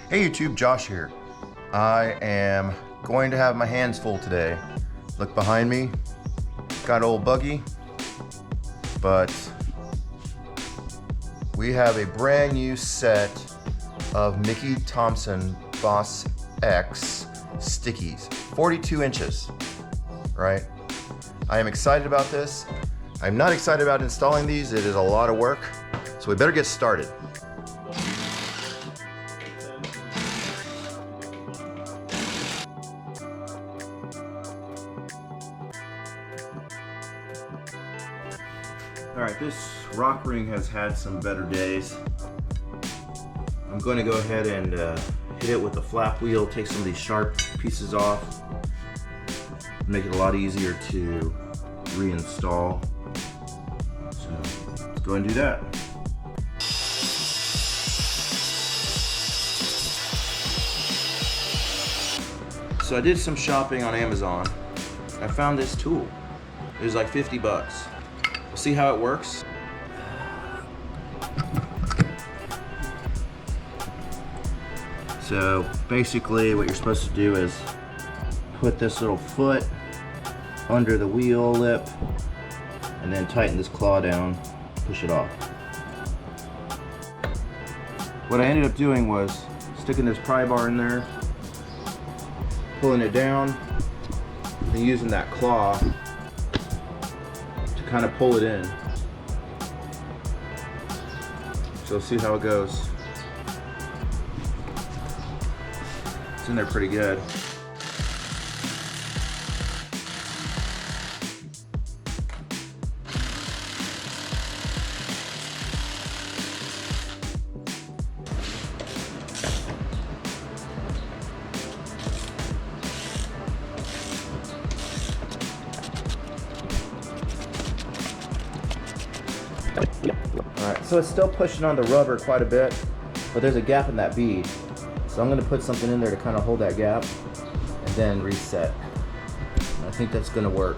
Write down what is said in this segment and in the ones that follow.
Hey YouTube, Josh here. I am going to have my hands full today. Look behind me, got old Buggy, but we have a brand new set of Mickey Thompson Boss X stickies, 42 inches, right? I am excited about this. I'm not excited about installing these. It is a lot of work, so we better get started. All right, this rock ring has had some better days. I'm going to go ahead and hit it with the flap wheel, take some of these sharp pieces off, make it a lot easier to reinstall. So let's go and do that. So I did some shopping on Amazon. I found this tool. It was like 50 bucks. We'll see how it works. So basically what you're supposed to do is put this little foot under the wheel lip and then tighten this claw down, push it off. What I ended up doing was sticking this pry bar in there, pulling it down, and using that claw kind of pull it in. So see how it goes. It's in there pretty good. Alright, so it's still pushing on the rubber quite a bit, but there's a gap in that bead. So I'm going to put something in there to kind of hold that gap and then reset. I think that's going to work.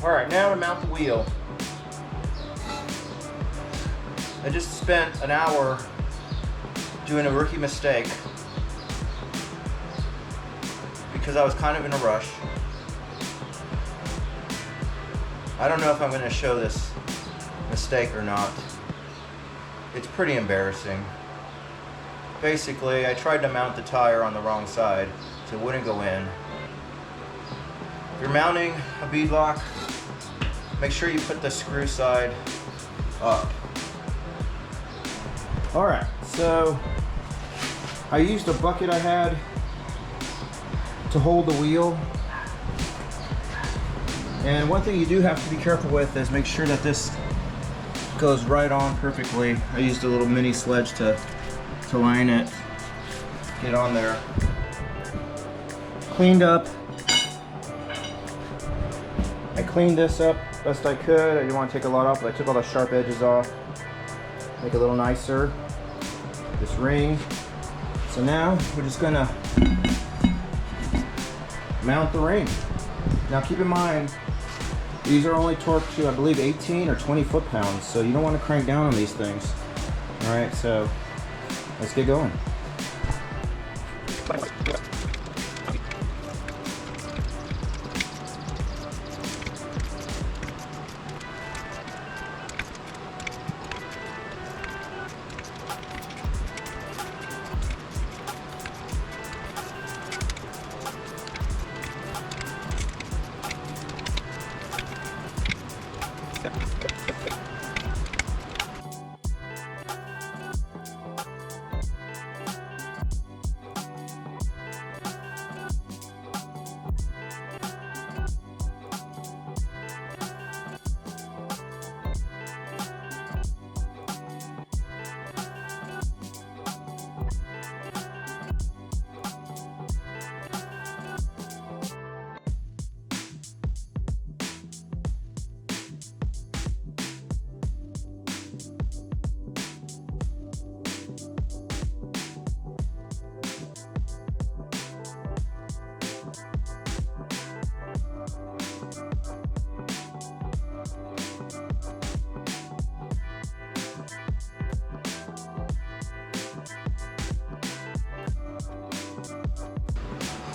Alright, now to mount the wheel. I just spent an hour doing a rookie mistake because I was kind of in a rush. I don't know if I'm going to show this mistake or not. It's pretty embarrassing. Basically, I tried to mount the tire on the wrong side, so it wouldn't go in. If you're mounting a bead lock, make sure you put the screw side up. Alright, so I used a bucket I had to hold the wheel. And one thing you do have to be careful with is make sure that this goes right on perfectly. I used a little mini sledge to line it, get on there. Cleaned up. I cleaned this up best I could. I didn't want to take a lot off, but I took all the sharp edges off. Make it a little nicer. This ring. So now we're just gonna mount the ring. Now keep in mind, these are only torqued to, I believe, 18 or 20 foot-pounds, so you don't want to crank down on these things. All right, so let's get going.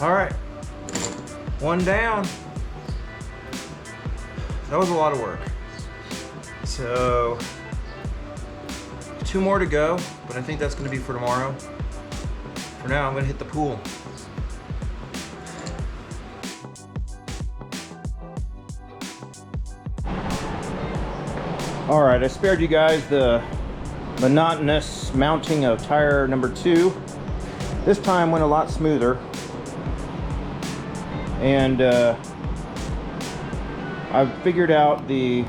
All right, one down. That was a lot of work. So 2 more to go, but I think that's gonna be for tomorrow. For now, I'm gonna hit the pool. All right, I spared you guys the monotonous mounting of tire number 2. This time went a lot smoother. And I've figured out the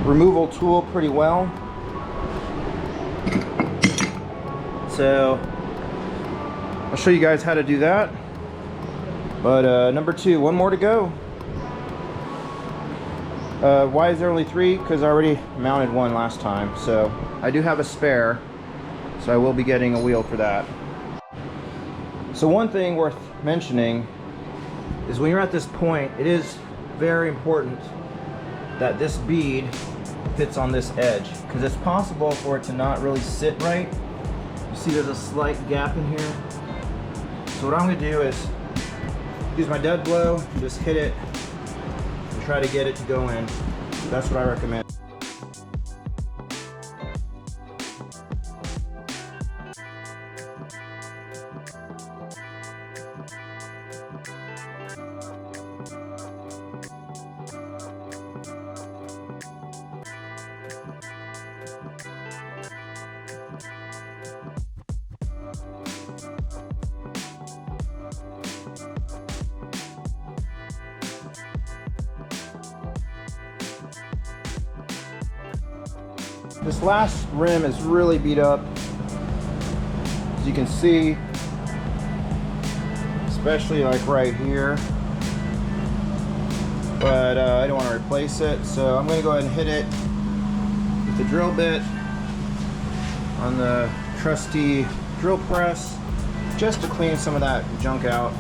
removal tool pretty well. So I'll show you guys how to do that. But number 2, 1 more to go. Why is there only 3? Because I already mounted 1 last time. So I do have a spare, so I will be getting a wheel for that. So one thing worth mentioning is when you're at this point, it is very important that this bead fits on this edge, because it's possible for it to not really sit right. You see there's a slight gap in here. So what I'm going to do is use my dead blow and just hit it and try to get it to go in. That's what I recommend. This last rim is really beat up, as you can see, especially like right here. But I don't want to replace it, so I'm going to go ahead and hit it with the drill bit on the trusty drill press, just to clean some of that junk out.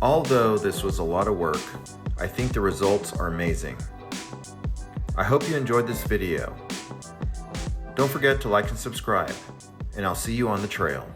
Although this was a lot of work, I think the results are amazing. I hope you enjoyed this video. Don't forget to like and subscribe, and I'll see you on the trail.